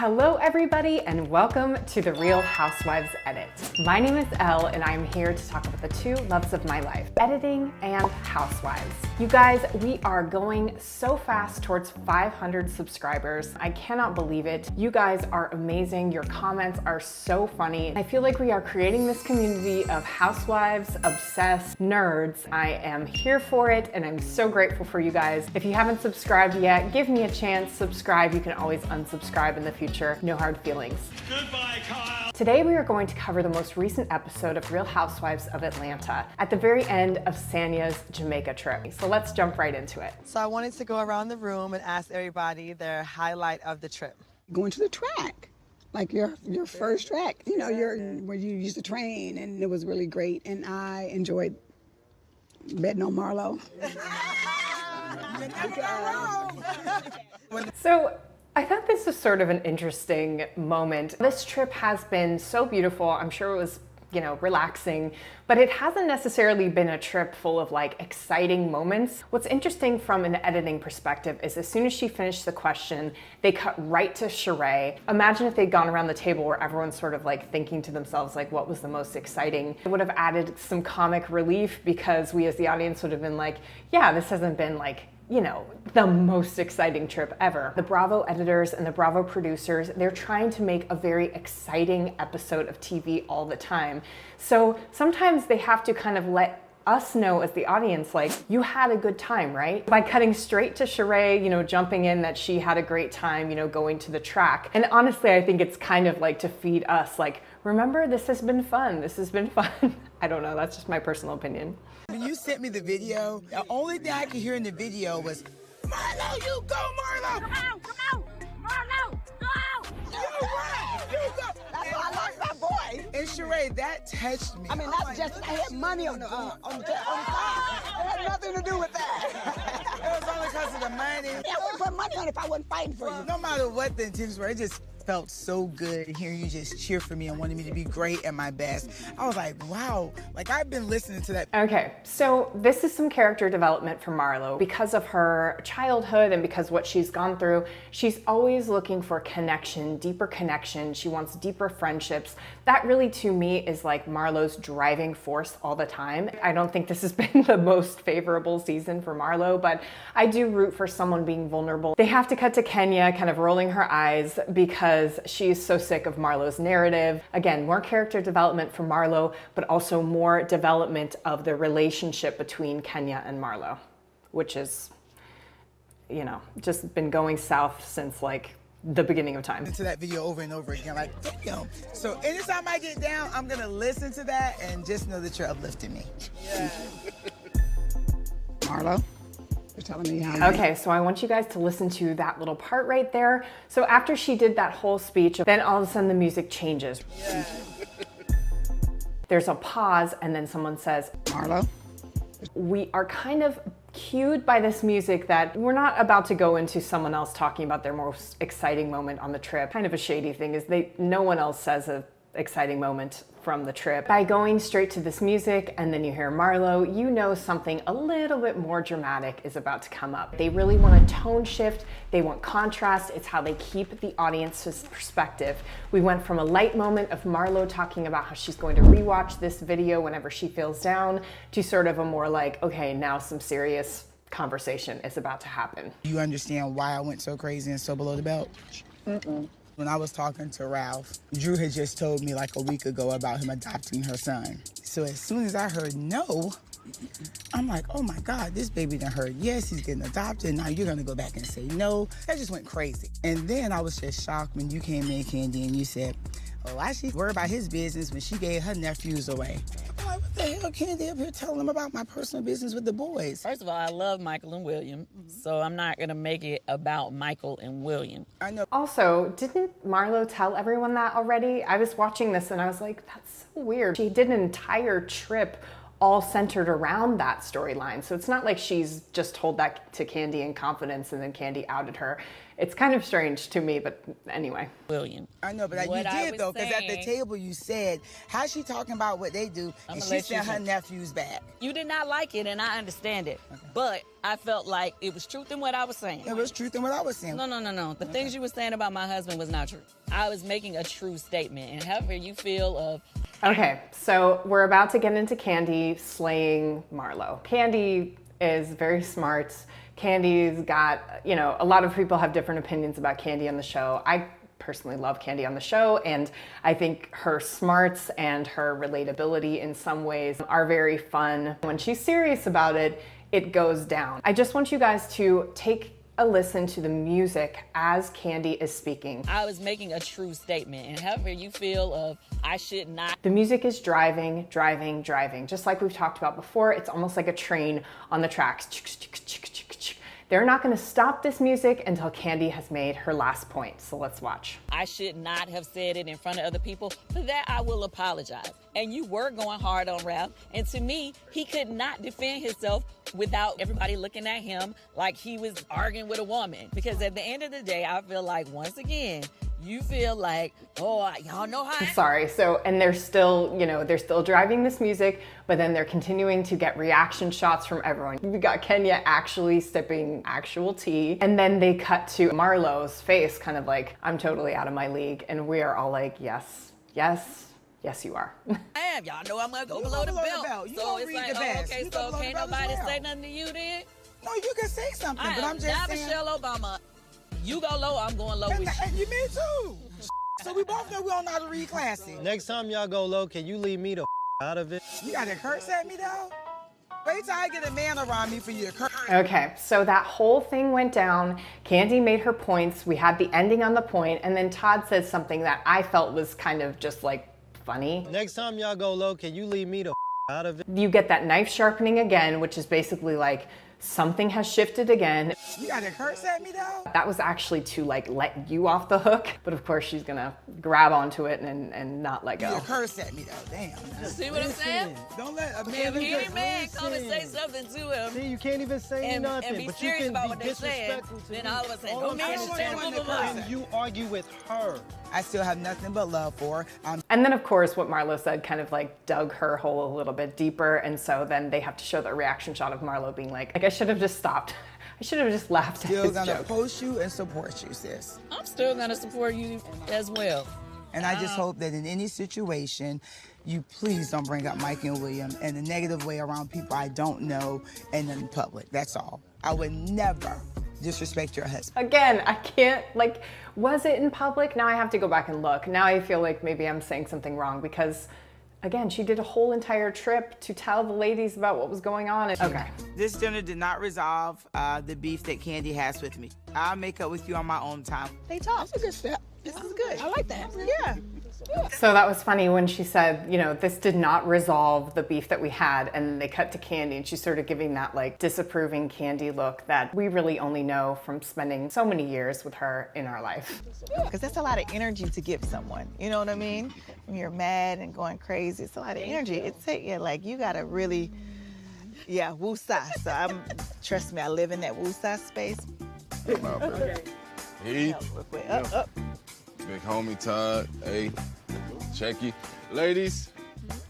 Hello everybody and welcome to the Real Housewives Edit. My name is Elle and I'm here to talk about the two loves of my life, editing and housewives. You guys, we are going so fast towards 500 subscribers. I cannot believe it. You guys are amazing. Your comments are so funny. I feel like we are creating this community of housewives, obsessed nerds. I am here for it and I'm so grateful for you guys. If you haven't subscribed yet, give me a chance, subscribe. You can always unsubscribe in the future. No hard feelings. Goodbye, Kyle. Today we are going to cover the most recent episode of Real Housewives of Atlanta at the very end of Sanya's Jamaica trip. So let's jump right into it. So I wanted to go around the room and ask everybody their highlight of the trip. Going to the track, like your first track, you know, where you used to train, and it was really great. And I enjoyed betting on Marlo. So I thought this was sort of an interesting moment. This trip has been so beautiful. I'm sure it was, relaxing, but it hasn't necessarily been a trip full of like exciting moments. What's interesting from an editing perspective is as soon as she finished the question, they cut right to Sheree. Imagine if they'd gone around the table where everyone's sort of like thinking to themselves, like, what was the most exciting? It would have added some comic relief because we as the audience would have been like, yeah, this hasn't been like, the most exciting trip ever. The Bravo editors and the Bravo producers, they're trying to make a very exciting episode of TV all the time. So sometimes they have to kind of let us know as the audience, like, you had a good time, right? By cutting straight to Sheree, jumping in that she had a great time, going to the track. And honestly, I think it's kind of like to feed us, like, remember, this has been fun. This has been fun. I don't know, that's just my personal opinion. When you sent me the video, the only thing I could hear in the video was, Marlo, you go, Marlo! Come on, Marlo, go! You run, you go! That's why I like my boy. And Sheree, that touched me. I mean, that's just, I had money on the side. It had nothing to do with that. It was only because of the money. Yeah, I wouldn't put money on it if I wasn't fighting for you. No matter what the intentions were, it just felt so good hearing you just cheer for me and wanting me to be great at my best. I was like, wow, like I've been listening to that. Okay, so this is some character development for Marlo. Because of her childhood and because what she's gone through, she's always looking for connection, deeper connection. She wants deeper friendships. That really, to me, is like Marlo's driving force all the time. I don't think this has been the most favorable season for Marlo, but I do root for someone being vulnerable. They have to cut to Kenya kind of rolling her eyes because she's so sick of Marlo's narrative. Again, more character development for Marlo, but also more development of the relationship between Kenya and Marlo, which is, just been going south since like the beginning of time. To that video over and over again, like, damn. So anytime I get down, I'm gonna listen to that and just know that you're uplifting me. Yeah. Marlo, you're telling me how. Okay, so I want you guys to listen to that little part right there. So after she did that whole speech, then all of a sudden the music changes. Yeah. There's a pause and then someone says, Marlo. We are kind of cued by this music that we're not about to go into someone else talking about their most exciting moment on the trip. Kind of a shady thing is no one else says a exciting moment from the trip. By going straight to this music and then you hear Marlo, you know something a little bit more dramatic is about to come up. They really want a tone shift. They want contrast. It's how they keep the audience's perspective. We went from a light moment of Marlo talking about how she's going to rewatch this video whenever she feels down to sort of a more like, okay, now some serious conversation is about to happen. You understand why I went so crazy and so below the belt? Mm-mm. When I was talking to Ralph, Drew had just told me like a week ago about him adopting her son. So as soon as I heard no, I'm like, oh my God, this baby done heard yes, he's getting adopted. Now you're gonna go back and say no. That just went crazy. And then I was just shocked when you came in, Kandi, and you said, oh, why she worried about his business when she gave her nephews away? I'm like, what the hell, Kandi, up here telling them about my personal business with the boys? First of all, I love Michael and William, so I'm not gonna make it about Michael and William. I know. Also, didn't Marlo tell everyone that already? I was watching this and I was like, that's so weird. She did an entire trip all centered around that storyline. So it's not like she's just told that to Kandi in confidence and then Kandi outed her. It's kind of strange to me, but anyway. William. I know, but you did though, because at the table you said, how's she talking about what they do, and she sent her nephews back. You did not like it, and I understand it. Okay. But I felt like it was truth in what I was saying. It was truth in what I was saying. No. The things you were saying about my husband was not true. I was making a true statement, and however you feel of... Okay, so we're about to get into Kandi slaying Marlo. Kandi is very smart. Kandi's got, you know, a lot of people have different opinions about Kandi on the show. I personally love Kandi on the show, and I think her smarts and her relatability in some ways are very fun. When she's serious about it, it goes down. I just want you guys to take a listen to the music as Kandi is speaking. I was making a true statement, and however you feel of I should not. The music is driving. Just like we've talked about before, it's almost like a train on the tracks. They're not gonna stop this music until Kandi has made her last point. So let's watch. I should not have said it in front of other people. For that, I will apologize. And you were going hard on Ralph. And to me, he could not defend himself without everybody looking at him like he was arguing with a woman. Because at the end of the day, I feel like, once again, you feel like, oh, y'all know how. Sorry, so, and they're still, you know, they're still driving this music, but then they're continuing to get reaction shots from everyone. We got Kenya actually sipping actual tea, and then they cut to Marlo's face, kind of like, I'm totally out of my league, and we are all like, yes, you are. I am. Y'all know I'm gonna go below the belt. So it's like, oh, okay, so can't nobody say nothing to you then? No, you can say something, but I'm just saying. Not Michelle Obama. You go low, I'm going low with you. And you me too. So we both know we don't know how to read classic. Next time y'all go low, can you leave me the out of it? You gotta curse at me though? Wait till I get a man around me for you to curse. Okay, so that whole thing went down. Kandi made her points. We had the ending on the point, and then Todd said something that I felt was kind of just like funny. Next time y'all go low, can you leave me the out of it? You get that knife sharpening again, which is basically like, something has shifted again. You gotta curse at me though? That was actually to like let you off the hook, but of course she's gonna grab onto it and not let go. You curse at me though, damn. See what I'm saying? Don't let a If any man come and say something to him, See, you can't even say nothing, and be but you serious can about be what they saying, disrespectful to then me. all of a sudden, All no I'm man saying should say is blah, blah, when blah. you argue with her. I still have nothing but love for her. And then of course what Marlo said kind of like dug her hole a little bit deeper, and so then they have to show the reaction shot of Marlo being like I should have just stopped. I should have just laughed at Still his gonna joke. post you and support you, sis. I'm still gonna support you as well. And I just hope that in any situation, you please don't bring up Mike and William in a negative way around people I don't know and in public. That's all. I would never disrespect your husband. Again, I can't, like, was it in public? Now I have to go back and look. Now I feel like maybe I'm saying something wrong because, again, she did a whole entire trip to tell the ladies about what was going on. Okay. This dinner did not resolve the beef that Kandi has with me. I'll make up with you on my own time. They talk. That's a good step. This is good. I like that. Yeah. So that was funny when she said, you know, this did not resolve the beef that we had, and they cut to Kandi and she's sort of giving that like disapproving Kandi look that we really only know from spending so many years with her in our life. Because that's a lot of energy to give someone, you know what I mean? When you're mad and going crazy, it's a lot of energy. It's like you gotta really, woo-sa. So trust me, I live in that woo-sa space. He, Up. big homie Todd, hey, Checky. Ladies,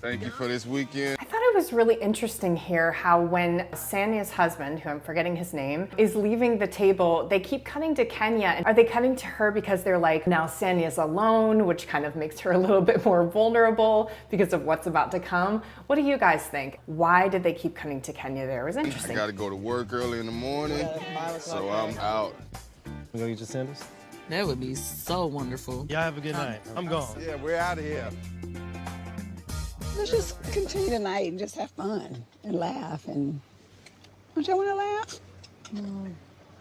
thank you for this weekend. I thought it was really interesting here how when Sanya's husband, who I'm forgetting his name, is leaving the table, they keep cutting to Kenya. Are they cutting to her because they're like, now Sanya's alone, which kind of makes her a little bit more vulnerable because of what's about to come? What do you guys think? Why did they keep cutting to Kenya there? It was interesting. I gotta go to work early in the morning, so I'm out. We gonna get your sandals? That would be so wonderful. Y'all have a good night. I'm gone. Yeah, we're out of here. Let's just continue tonight and just have fun and laugh. And don't y'all want to laugh?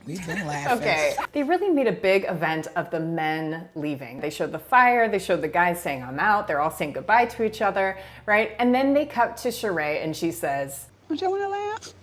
We've been laughing. Okay, they really made a big event of the men leaving. They showed the fire, they showed the guys saying, I'm out, they're all saying goodbye to each other, right? And then they cut to Sheree and she says, Don't y'all want to laugh?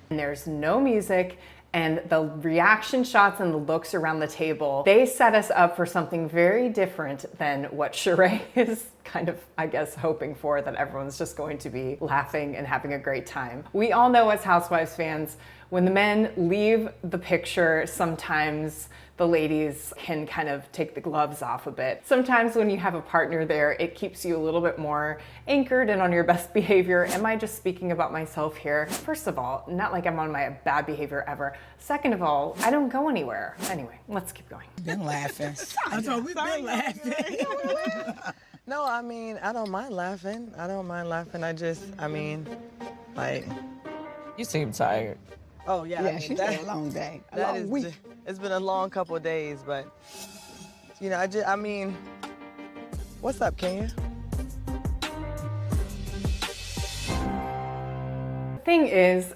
and there's no music, And the reaction shots and the looks around the table, they set us up for something very different than what Sheree is kind of, I guess, hoping for, that everyone's just going to be laughing and having a great time. We all know as Housewives fans, when the men leave the picture, sometimes the ladies can kind of take the gloves off a bit. Sometimes when you have a partner there, it keeps you a little bit more anchored and on your best behavior. Am I just speaking about myself here? First of all, not like I'm on my bad behavior ever. Second of all, I don't go anywhere. Anyway, let's keep going. Been laughing. I told we've been laughing. No, I mean, I don't mind laughing. I don't mind laughing. I mean, like. You seem tired. Oh, yeah. Yeah, she's had a long day, a long week. It's been a long couple of days, but, you know, I mean, what's up, Kenya? Thing is,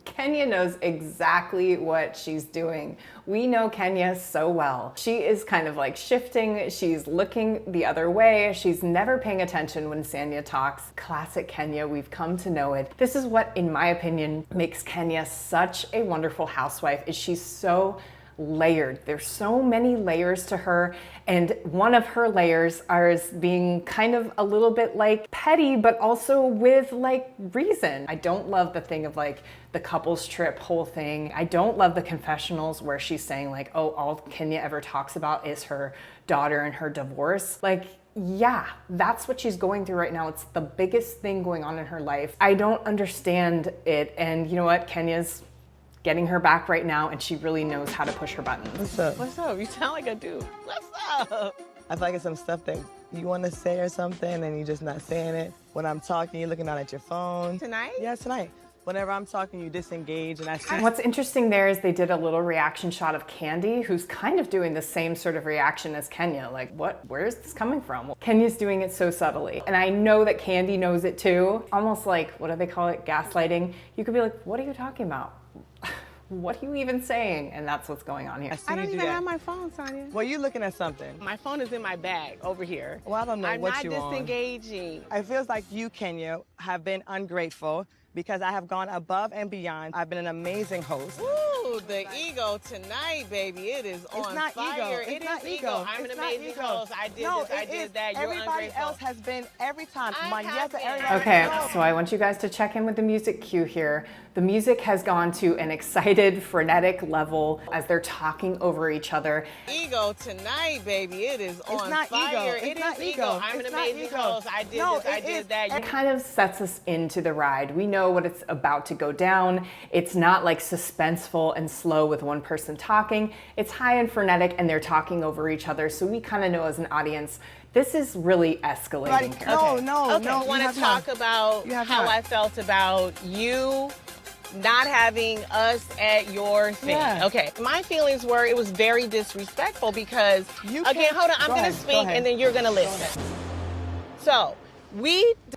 Kenya knows exactly what she's doing. We know Kenya so well. She is kind of like shifting, she's looking the other way, she's never paying attention when Sanya talks. Classic Kenya, we've come to know it. This is what, in my opinion, makes Kenya such a wonderful housewife, is she's so layered. There's so many layers to her, and one of her layers is being kind of a little bit like petty, but also with like reason. I don't love the thing of like the couples trip whole thing. I don't love the confessionals where she's saying like, oh, all Kenya ever talks about is her daughter and her divorce. Like, yeah, that's what she's going through right now. It's the biggest thing going on in her life. I don't understand it, and you know what? Kenya's getting her back right now, and she really knows how to push her buttons. What's up? What's up? You sound like a dude. What's up? I feel like it's some stuff that you want to say or something, and you're just not saying it. When I'm talking, you're looking down at your phone. Tonight? Yeah, tonight. Whenever I'm talking, you disengage, and I see. What's interesting there is they did a little reaction shot of Kandi, who's kind of doing the same sort of reaction as Kenya. Like, what? Where is this coming from? Kenya's doing it so subtly. And I know that Kandi knows it too. Almost like, what do they call it? Gaslighting. You could be like, what are you talking about? What are you even saying? And that's what's going on here. I don't even have my phone, Sanya. Well, you're looking at something. My phone is in my bag over here. Well, I don't know what you're on. I'm not disengaging. It feels like you, Kenya, have been ungrateful because I have gone above and beyond. I've been an amazing host. Ooh, the ego tonight, baby. It is on It's not fire. ego. It It's not is ego. I'm It's an not amazing ego. host. I did No, this, I it did is. that. You're Everybody ungrateful. else has been every time. I Yes, haven't. every Okay, no. so I want you guys to check in with the music cue here. The music has gone to an excited, frenetic level as they're talking over each other. Ego tonight, baby. It is on not fire. ego. It's It not is ego. I'm an It's not amazing ego. host. I did No, this, I it did is. that. It kind of sets us into the ride. We know what it's about to go down. It's not like suspenseful and slow with one person talking. It's high and frenetic, and they're talking over each other. So we kind of know as an audience, this is really escalating here. No, Okay, no. I want to talk about You have how time. I felt about you not having us at your thing. Yeah. Okay. My feelings were it was very disrespectful because, You again, can't- hold on, I'm Go going to ahead, go speak ahead. and then you're going to listen. So,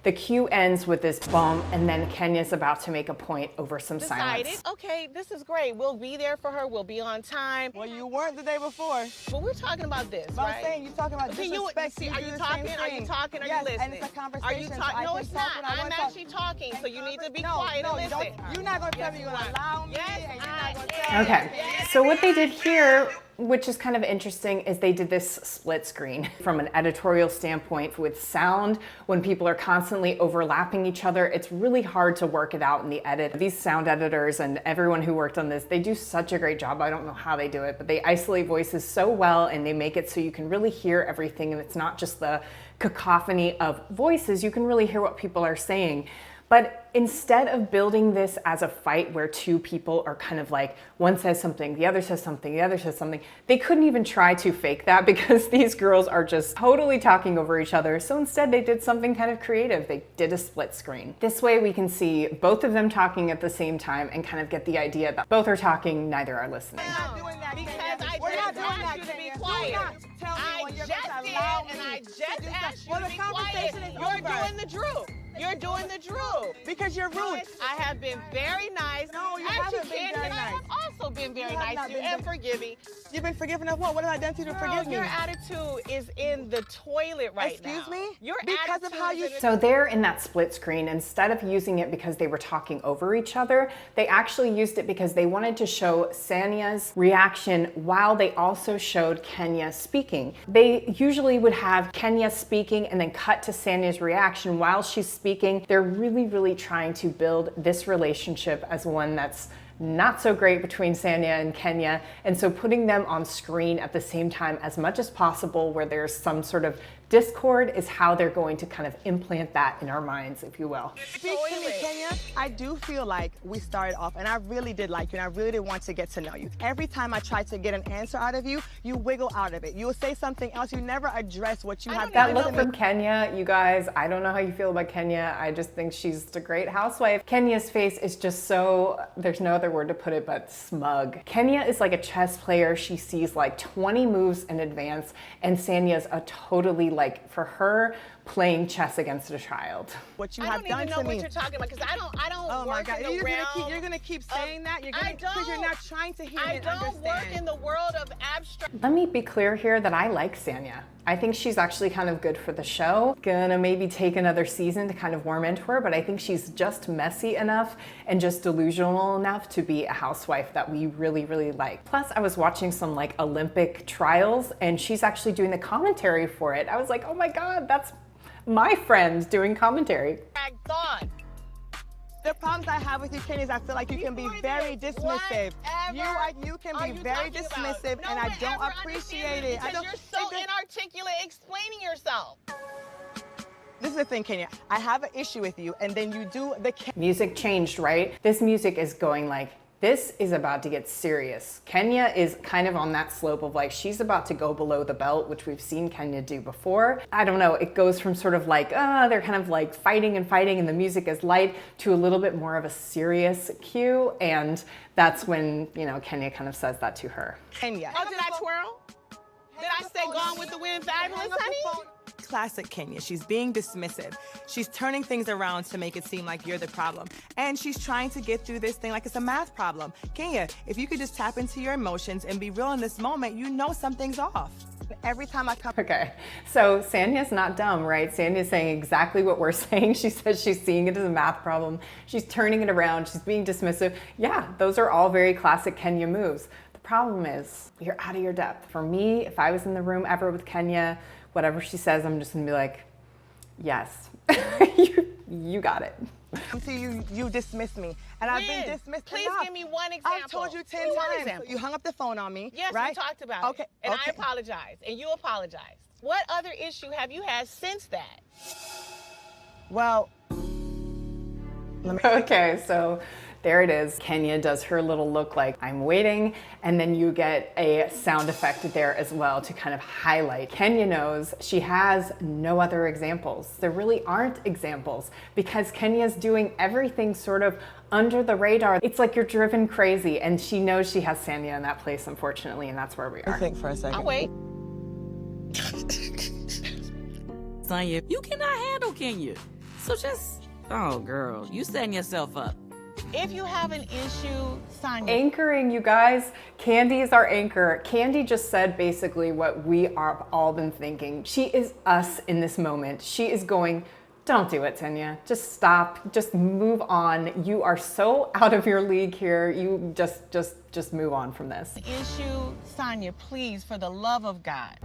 The cue ends with this bomb, and then Kenya's about to make a point over some decided, silence. okay, this is great. We'll be there for her. We'll be on time. Well, you weren't the day before. But we're talking about this, But right? I'm saying you're talking about Okay, disrespect. see, are do you the talking? same Are you thing. talking? Are Yes, you listening? and it's a conversation. Are you so talking? I No, can it's talk not. when I I'm want to talk. actually talking, so you need to be No, quiet no, and you listen. don't. You're not going to tell me you're going to allow me, Yes, and you're I not going to am. tell me. Okay, so what they did here, which is kind of interesting, is they did this split screen from an editorial standpoint with sound. When people are constantly overlapping each other, it's really hard to work it out in the edit. These sound editors and everyone who worked on this, they do such a great job. I don't know how they do it, but they isolate voices so well, and they make it so you can really hear everything, and it's not just the cacophony of voices. You can really hear what people are saying. But instead of building this as a fight where two people are kind of like, one says something, the other says something, the other says something, they couldn't even try to fake that because these girls are just totally talking over each other. So instead they did something kind of creative. They did a split screen. This way we can see both of them talking at the same time and kind of get the idea that both are talking, neither are listening. We're not doing that, Because Kenya. I We're just not doing asked that, you to be Kenya. quiet. Tell me I when you're just going to did, allow and me I to just do asked something. you Well, to the be quiet. conversation is You're over. doing the Drew. You're doing the Drew. Because you're rude. I have been very nice. No, you Actually, haven't been Kandi very and I nice. have also been very You have nice not to you been and very- forgiving. You've been forgiven of what? What have I done to you to Girl, forgive me? your attitude is in the toilet right now. Excuse me? Your Because of how attitude you is in the So there in that split screen, instead of using it because they were talking over each other, they actually used it because they wanted to show Sanya's reaction while they also showed Kenya speaking. They usually would have Kenya speaking and then cut to Sanya's reaction while she's speaking. They're really, really trying to build this relationship as one that's not so great between Sanya and Kenya. And so putting them on screen at the same time as much as possible where there's some sort of discord is how they're going to kind of implant that in our minds, if you will. Speak to me, Kenya. I do feel like we started off, and I really did like you, and I really did want to get to know you. Every time I tried to get an answer out of you, you wiggle out of it. You will say something else. You never address what you have. That look from Kenya, you guys, I don't know how you feel about Kenya. I just think she's a great housewife. Kenya's face is just so, there's no other word to put it but smug. Kenya is like a chess player. She sees like 20 moves in advance, and Sanya's a totally like, for her, playing chess against a child. What you I have don't done even know to what me. you're talking about because I don't Oh my work God! in the You're realm. gonna keep saying that. You're I gonna because you're don't. not trying to hear I and don't understand. work in the world of abstract. Let me be clear here that I like Sanya. I think she's actually kind of good for the show. Gonna maybe take another season to kind of warm into her, but I think she's just messy enough and just delusional enough to be a housewife that we really, really like. Plus, I was watching some like Olympic trials and she's actually doing the commentary for it. I was like, oh my God, that's my friend doing commentary. Thought. The problems I have with you, Kenny, is I feel like you can be very dismissive. You can be very dismissive, and I don't appreciate it. Because you're so inarticulate explaining yourself. This is the thing, Kenya. I have an issue with you, and then you do the music changed, right? This music is going like, this is about to get serious. Kenya is kind of on that slope of like, she's about to go below the belt, which we've seen Kenya do before. I don't know, it goes from sort of like, they're kind of like fighting and the music is light to a little bit more of a serious cue. And that's when, you know, Kenya kind of says that to her. Kenya. Oh, did I twirl? Did I say Gone with the Wind fabulous, honey? Classic Kenya. She's being dismissive. She's turning things around to make it seem like you're the problem. And she's trying to get through this thing like it's a math problem. Kenya, if you could just tap into your emotions and be real in this moment, you know something's off. Every time I come... Okay, so Sanya's not dumb, right? Sanya's saying exactly what we're saying. She says she's seeing it as a math problem. She's turning it around. She's being dismissive. Yeah, those are all very classic Kenya moves. The problem is you're out of your depth. For me, if I was in the room ever with Kenya, whatever she says, I'm just gonna be like, yes, you got it. Until you dismiss me. And I've been dismissed Please enough. give me one example. I've told you 10 Give me one times. example. You hung up the phone on me, Yes, right? we talked about Okay, it. And okay. I apologize. And you apologize. What other issue have you had since that? Well, Okay, so there it is. Kenya does her little look like I'm waiting, and then you get a sound effect there as well to kind of highlight. Kenya knows she has no other examples. There really aren't examples because Kenya's doing everything sort of under the radar. It's like you're driven crazy, and she knows she has Sanya in that place, unfortunately, and that's where we are. Think for a second. I'll wait. Sanya, you cannot handle Kenya. So just, oh girl, you setting yourself up. If you have an issue, Sanya. Anchoring, you guys. Kandi is our anchor. Kandi just said basically what we are all been thinking. She is us in this moment. She is going, don't do it, Sanya. Just stop. Just move on. You are so out of your league here. You just move on from this. Issue, Sanya, please, for the love of God.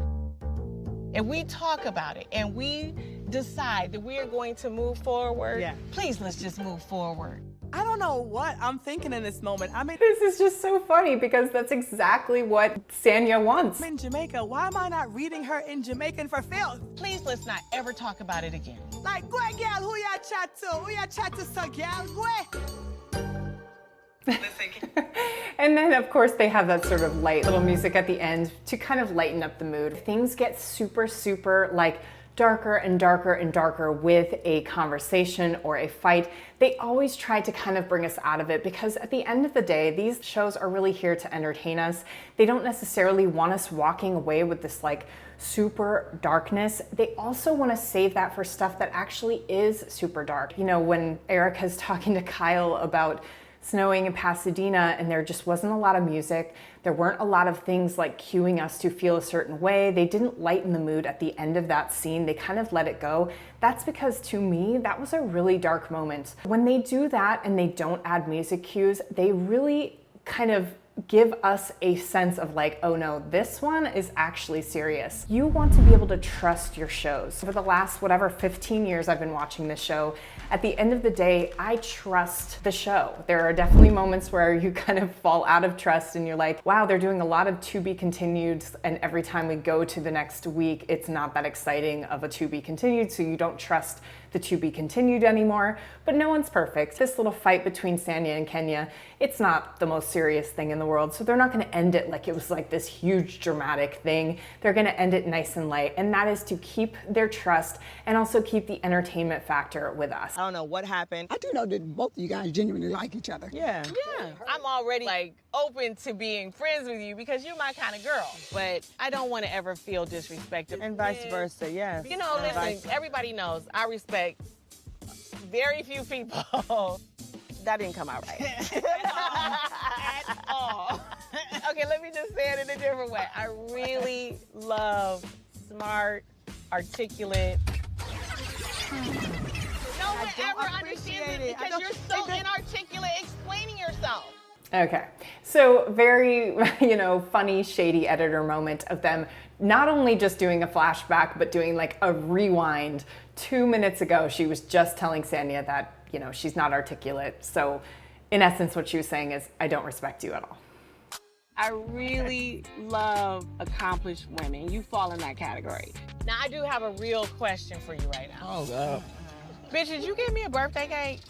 If we talk about it and we decide that we are going to move forward, please let's just move forward. I don't know what I'm thinking in this moment. I mean, this is just so funny because that's exactly what Sanya wants. I'm in Jamaica. Why am I not reading her in Jamaican for filth? Please let's not ever talk about it again. Like, go girl, who ya chat to? Who ya chat to, so girl? Go. And then, of course, they have that sort of light little music at the end to kind of lighten up the mood. Things get super, super like darker and darker and darker with a conversation or a fight, they always try to kind of bring us out of it, because at the end of the day, these shows are really here to entertain us. They don't necessarily want us walking away with this like super darkness. They also want to save that for stuff that actually is super dark. You know, when Erica's talking to Kyle about snowing in Pasadena and there just wasn't a lot of music, there weren't a lot of things like cueing us to feel a certain way, they didn't lighten the mood at the end of that scene, they kind of let it go. That's because, to me, that was a really dark moment. When they do that and they don't add music cues, they really kind of give us a sense of like, oh no, this one is actually serious. You want to be able to trust your shows. For the last, 15 years I've been watching this show, at the end of the day, I trust the show. There are definitely moments where you kind of fall out of trust and you're like, wow, they're doing a lot of to be continued, and every time we go to the next week, it's not that exciting of a to be continued, so you don't trust the to be continued anymore. But no one's perfect. This little fight between Sanya and Kenya, it's not the most serious thing in the world, so they're not gonna end it like it was like this huge dramatic thing. They're gonna end it nice and light, and that is to keep their trust and also keep the entertainment factor with us. I don't know what happened. I do know that both of you guys genuinely like each other. Yeah. I'm already like open to being friends with you because you're my kind of girl. But I don't want to ever feel disrespected. And vice versa, yes. You know, listen, everybody knows I respect very few people. That didn't come out right. At all. Okay, let me just say it in a different way. I really love smart, articulate. No one ever understands it because you're so inarticulate explaining yourself. Okay, so very, funny, shady editor moment of them not only just doing a flashback, but doing like a rewind. 2 minutes ago, she was just telling Sanya that, she's not articulate. So in essence, what she was saying is, I don't respect you at all. I really love accomplished women. You fall in that category. Now, I do have a real question for you right now. Oh, God. Bitch, did you give me a birthday cake?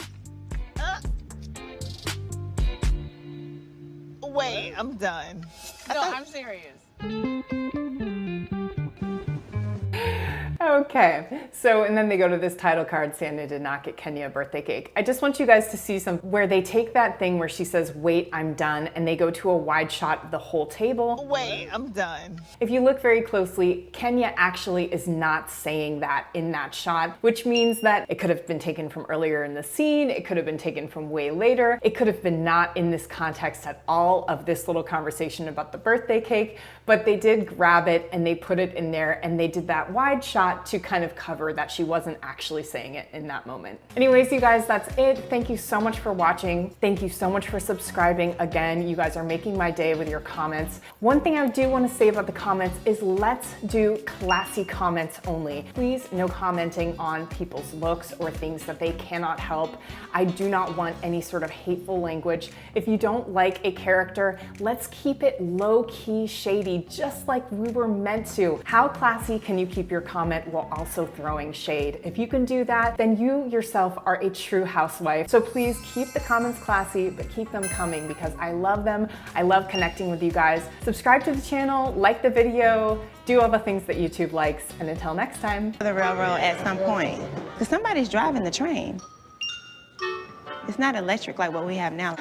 Wait, I'm done. No, I'm serious. Okay, so and then they go to this title card, Sanya did not get Kenya a birthday cake. I just want you guys to see where they take that thing where she says, wait, I'm done, and they go to a wide shot of the whole table. Wait, I'm done. If you look very closely, Kenya actually is not saying that in that shot, which means that it could have been taken from earlier in the scene, it could have been taken from way later, it could have been not in this context at all of this little conversation about the birthday cake, but they did grab it and they put it in there and they did that wide shot to kind of cover that she wasn't actually saying it in that moment. Anyways, you guys, that's it. Thank you so much for watching. Thank you so much for subscribing. Again, you guys are making my day with your comments. One thing I do want to say about the comments is let's do classy comments only. Please, no commenting on people's looks or things that they cannot help. I do not want any sort of hateful language. If you don't like a character, let's keep it low-key shady, just like we were meant to. How classy can you keep your comment while also throwing shade? If you can do that, then you yourself are a true housewife. So please keep the comments classy, but keep them coming because I love them. I love connecting with you guys. Subscribe to the channel, like the video, do all the things that YouTube likes, and until next time. The railroad at some point, because somebody's driving the train. It's not electric like what we have now.